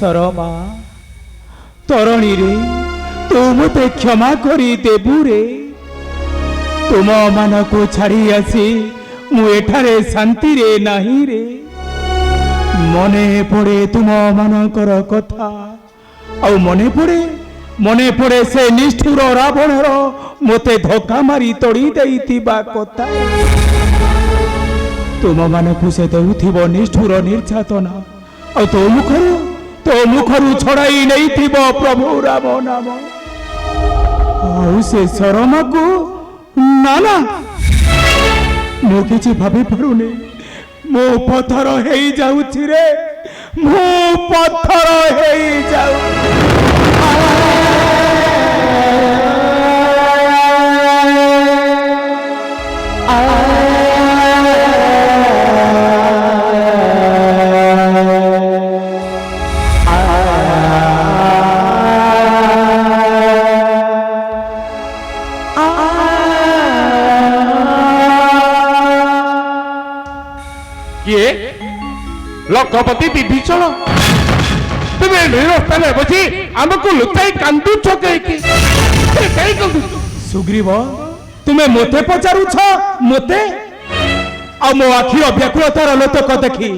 शरमा तरुणी रे तू मते क्षमा करी देबू रे तुम मान को छाड़ी आसी मु एठारे शांति रे नहीं रे मने पड़े तुम मानकर कथा आ मने पड़े से निष्ठुर रावणर मते धक्का मारी तोड़ी देइतिबा कथा तुम मानकु से देउथिबो निष्ठुर निर्यातना आ तो मुखरु छड़ाई नहीं थिबो प्रभु राम नाम आउ से शरमा को ना ना मु किछि भाबी पारुनी मो पत्थर हेई जाउछि रे मो पत्थर हेई जाउ लखपति विभीषण तुम्हें निरस्तान बसी आमको लुचाई कांदुछ सुग्रीव तुम्हें मोते पचारुछ मोते आ मो आखि अव्याकुलतार लोतक देखी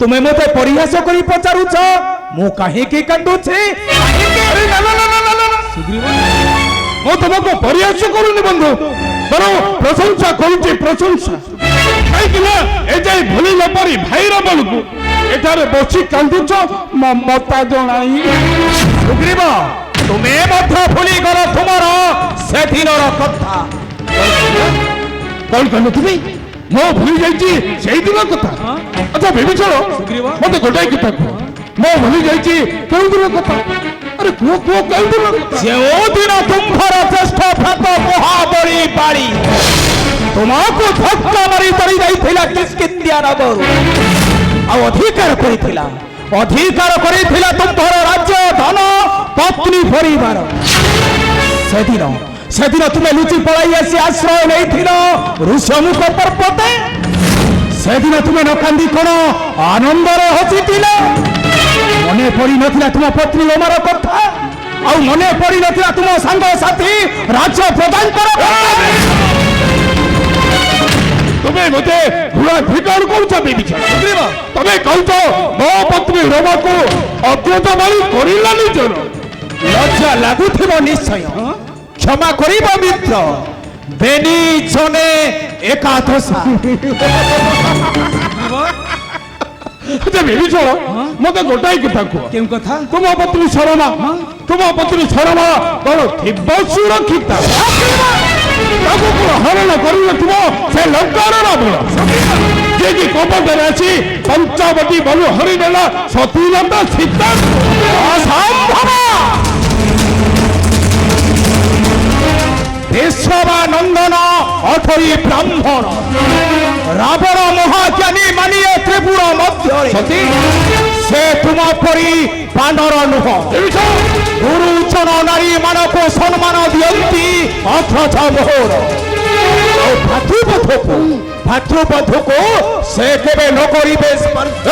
तुम्हें मोते परिहास करी पचारुछ मु काहे के कांदुछे सुग्रीव मो तुमको परिहास करूनी बंधु बरो प्रशंसा करूची प्रशंसा कहीं ए जाए भूली न पारी भाई रावण को एठारे बसी कांदुछ ममता जनाई सुग्रीव तुम्हें मध्य भूली गल तुमर से दिनर कथा कौन कहल तुम्हें मो भूली जाइए से दिन कथा अच्छा विभीषण मत गोटाए कथा कह मो भूली जाइए कौन दिन कथा अरे कह कह कौन दिन जो दिन तुम्हार ज्येष्ठ भ्रात महाबली पाड़ी तुमको धक्का मारी तरी जाइथिला किष्किंध्या नगर आ अधिकार करिथिला तुम्हार राज्य धन पत्नी परिवार सेदिन तुम्हें लुचि पलाई आसी आश्रय नहीं ऋषमुख पर्वते सेदिन तुम्हें न कांदी कौन आनंदर हसिथिला मने पड़ी नथिला तुम पत्नी ओमार कथा आ मने पड़ी नथिला तुम सांग साथी राज्य प्रदान कर तुम्हें मते घुड़ा धिकार कौच विभीषण तुम्हें कौच मो पत्नी रमा को अज्ञात मारी करिला निजर लज्जा लागुथिबो निश्चय क्षमा करिबो मित्र बेनी जने एकादशा अच्छा विभीषण मते गोटाई कथा को केउ कथा तुम पत्नी शरमा कौन थिब सुरक्षिता ताको को हरण करू तुम से लंकार रावण जे कि कपटरे आसी पंचावटी बलु हरि नेला सतीलता सीता असंभव देशवा नंदन अठरी ब्राह्मण रावण महाज्ञानी मानिए त्रिपुर मध्य से तुम परी बानर नुह गुरुजन नारी मानक सम्मान दियंती अथच मोहर भातृबधु को से केबे न करिबे स्पर्श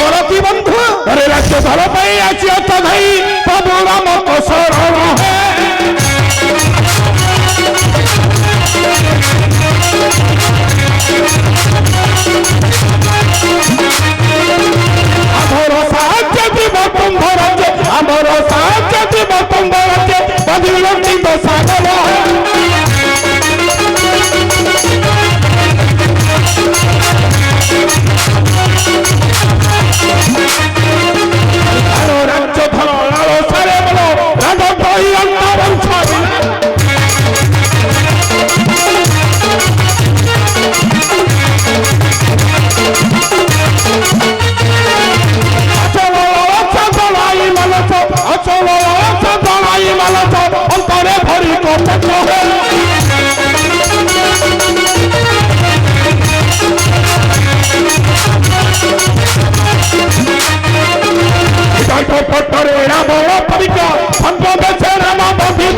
गलती बंधु अरे राज्य धर पाई आछि अथ भाई प्रभु राम को शरण है आमर साहाय्य जीव तुम्भ राज्य आमर साहाय्य जीव तुम्भ राज्य बदिलती तो सागर राज्य धन लाल सारे बोलो राजा दही अंत वंश अंतरे भरी कपट पटरे राम पवित्र संत राम बंधी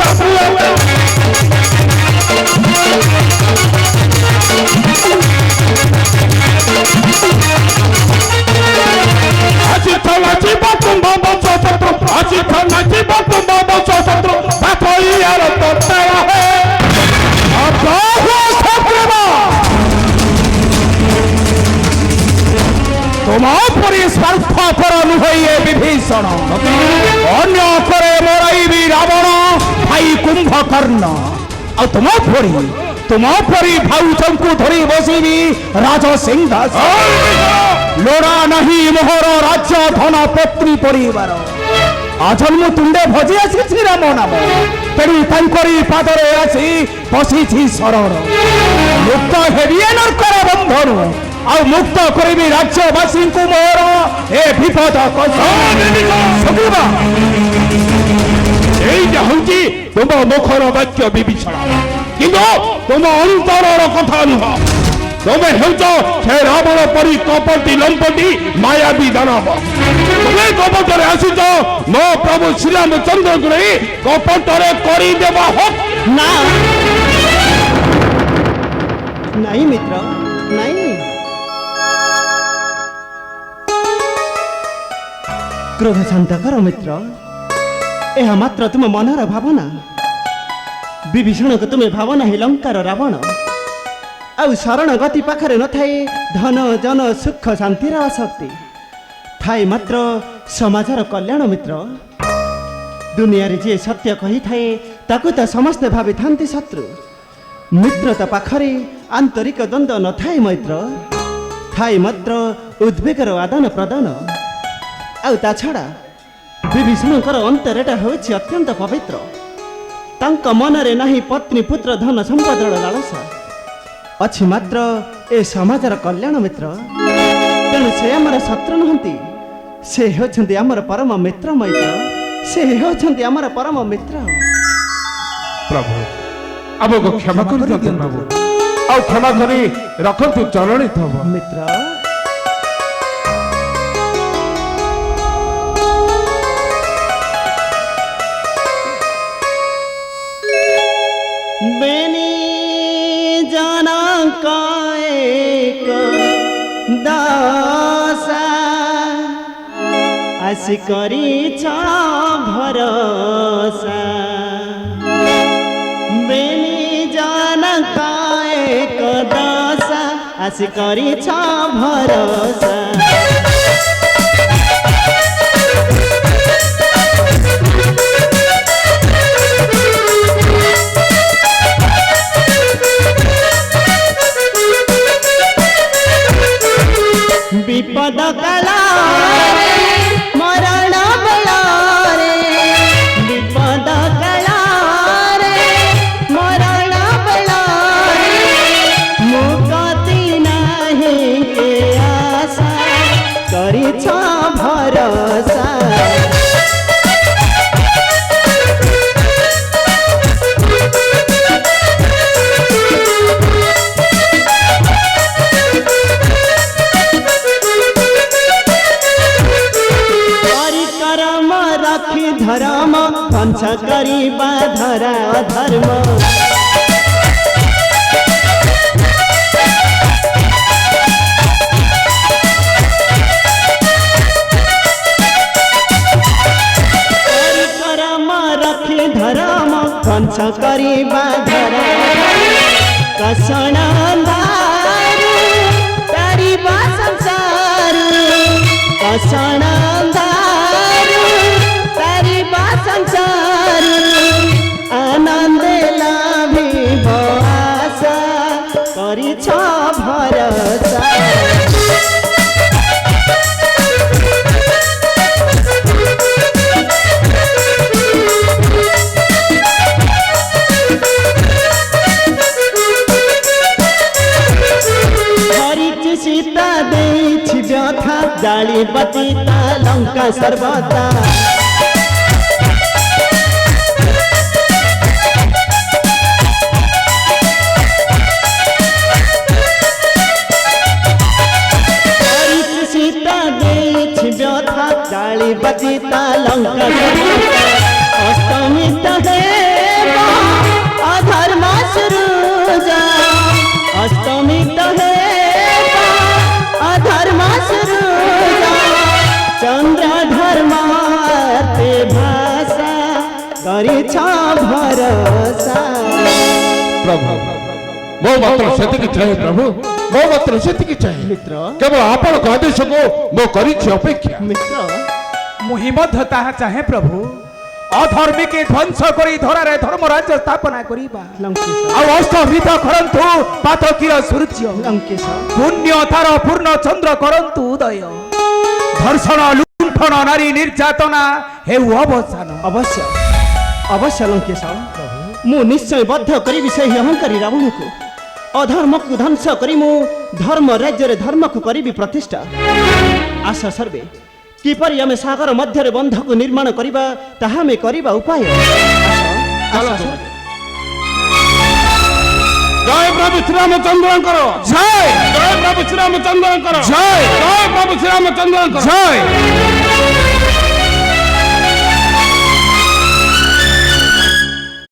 ପରି ସ୍ୱାର୍ଥପର ନୁହେଁ ଏ ବିଭୀଷଣ। ଅନ୍ୟ ଅକ୍ଷରେ ମରାଇବି ରାବଣ ଭାଇ କୁମ୍ଭକର୍ଣ୍ଣ। ଆଉ ତୁମ ପରି ଭାଉଜଙ୍କୁ ଧରି ବସିବି ରାଜସିଂହାସନ। ଲୋଡ଼ା ନାହିଁ ମୋହର ରାଜ୍ୟ ଧନ ପତ୍ନୀ ପରିବାର। ଆଜନ୍ମ ତୁଣ୍ଡେ ଭଜି ଆସିଛି ରାମ ନାମ। ତେଣୁ ତାଙ୍କରି ପାଦରେ ଆସି ବସିଛି ଶରଣ। ମୁକ୍ତ ହେବି ଏ ନର୍କର ବନ୍ଧରୁ। ଆଉ ମୁକ୍ତ କରିବି ରାଜ୍ୟବାସୀଙ୍କୁ ମୋର ଏ ବିପଦ এইটা হচ্ছে তোমার মুখর বাক্য বিভীষণ, কিন্তু তোমার অন্তরর কথা নুহ। তুমি হেউছ সে রাবণ পরি কপটি লম্পটি মায়াবী দানব। তুমি কপটরে আসিছ মো প্রভু শ্রীরামচন্দ্রଙ୍କୁ ନେଇ কপটরে କରିଦେବା হোক না নাই মিত্র নাই। ক্রোধ শান্ত কর মিত্র। ଏହା ମାତ୍ର ତୁମ ମନର ଭାବନା। ବିଭୀଷଣକୁ ତୁମେ ଭାବ ନାହିଁ ଲଙ୍କାର ରାବଣ। ଆଉ ଶରଣ ଗତି ପାଖରେ ନଥାଏ ଧନ ଜନ ସୁଖ ଶାନ୍ତିର ଆସକ୍ତି, ଥାଏ ମାତ୍ର ସମାଜର କଲ୍ୟାଣ ମିତ୍ର। ଦୁନିଆରେ ଯିଏ ସତ୍ୟ କହିଥାଏ ତାକୁ ତ ସମସ୍ତେ ଭାବିଥାନ୍ତି ଶତ୍ରୁ। ମିତ୍ରତା ପାଖରେ ଆନ୍ତରିକ ଦ୍ୱନ୍ଦ୍ୱ ନଥାଏ ମୈତ୍ର, ଥାଏ ମାତ୍ର ଉଦ୍ବେଗର ଆଦାନ ପ୍ରଦାନ। ଆଉ ତା ଛଡ଼ା ବିଭୀଷଣଙ୍କର ଅନ୍ତରଟା ହେଉଛି ଅତ୍ୟନ୍ତ ପବିତ୍ର। ତାଙ୍କ ମନରେ ନାହିଁ ପତ୍ନୀ ପୁତ୍ର ଧନ ସମ୍ପଦର ଲାଳସା, ଅଛି ମାତ୍ର ଏ ସମାଜର କଲ୍ୟାଣ ମିତ୍ର। ତେଣୁ ସେ ଆମର ଶତ୍ରୁ ନୁହନ୍ତି, ସେ ହେଉଛନ୍ତି ଆମର ପରମ ମିତ୍ର ମୈତ୍ର। ସେ ହେଉଛନ୍ତି ଆମର ପରମ ମିତ୍ର। ପ୍ରଭୁ ଆମକୁ କ୍ଷମା କରିଦିଅନ୍ତୁ ପ୍ରଭୁ, ଆଉ କ୍ଷମା କରି ରଖନ୍ତୁ ଚରଣୀ ଥବ ମିତ୍ର। বেনি জনক এক দশা আসি করিছ ভরসা। বেনি জনক এক দশা আসি করিছ ভরসা। বিপদ কালারে মরণ বেলারে, বিপদ কালারে মরণ বেলারে মুক্তি নাহি কে আশা করিছ ভরসা। ধর্ম ধ্বংস করিবা ধরা ধর্ম। কর্ম রাখি ধর্ম ধ্বংস করিবা ধরা। কষণ দারু তারিবা সংসার, কষণ সংসার আনন্দ লাভিব আশা করিছ ভরসা। হরিচ সীতা ଦେଇছি ব্যথা, জাଳିବ ଚିତା ଲଙ୍କା ସର୍ବଦା। জাଳିব চিতা লঙ্কা অস্তমিত হেব অধর্ম সুরুজা। অস্তমিত হেব অধর্ম সুরুজা। চন্দ্র ধর্মাতে ভাষা করিছ ভরসা। প্রভু ମୋ ମାତ୍ର ସେତିକି ଚାହେଁ ପ୍ରଭୁ, ମୋ ମାତ୍ର ସେତିକି ଚାହେଁ ମିତ୍ର କେବଳ ଆପଣଙ୍କ ଆଦେଶକୁ ମୁଁ କରିଛି ଅପେକ୍ଷା ମିତ୍ର ମୁହିଁ ମଧ୍ୟ ତାହା ଚାହେଁ ପ୍ରଭୁ ଅଧର୍ମୀକେ ଧ୍ୱଂସ କରି ଧରାରେ ଧର୍ମ ରାଜ୍ୟ ସ୍ଥାପନା କରିବା ଲଙ୍କେଶ ଆଉ ଅଷ୍ଟଭିତ କରନ୍ତୁ ପାତକୀର ସୂର୍ଯ୍ୟ ଲଙ୍କେଶ ପୁଣ୍ୟ ତାର ପୂର୍ଣ୍ଣ ଚନ୍ଦ୍ର କରନ୍ତୁ ଉଦୟ ଧର୍ଷଣ ଲୁଣ୍ଠନ ନାରୀ ନିର୍ଯାତନା ହେଉ ଅବସାନ ଅବଶ୍ୟ ଅବଶ୍ୟ ଲଙ୍କେଶ ମୁଁ ନିଶ୍ଚୟ ବଦ୍ଧ କରିବି ସେହି ଅହଙ୍କାରୀ ରାବଣକୁ ଅଧର୍ମକୁ ଧ୍ୱଂସ କରି ମୁଁ ଧର୍ମ ରାଜ୍ୟରେ ଧର୍ମକୁ କରିବି ପ୍ରତିଷ୍ଠା ଆସ ସର୍ବେ କିପରି ଆମେ ସାଗର ମଧ୍ୟରେ ବନ୍ଧକୁ ନିର୍ମାଣ କରିବା ତାହା ଆମେ କରିବା ଉପାୟ ଆସ, ଆସ, ଚାଲନ୍ତୁ। ଜୟ ପ୍ରଭୁ ଶ୍ରୀରାମଚନ୍ଦ୍ରଙ୍କର ଜୟ ଜୟ ପ୍ରଭୁ ଶ୍ରୀରାମଚନ୍ଦ୍ରଙ୍କର ଜୟ ଜୟ ପ୍ରଭୁ ଶ୍ରୀରାମଚନ୍ଦ୍ରଙ୍କର ଜୟ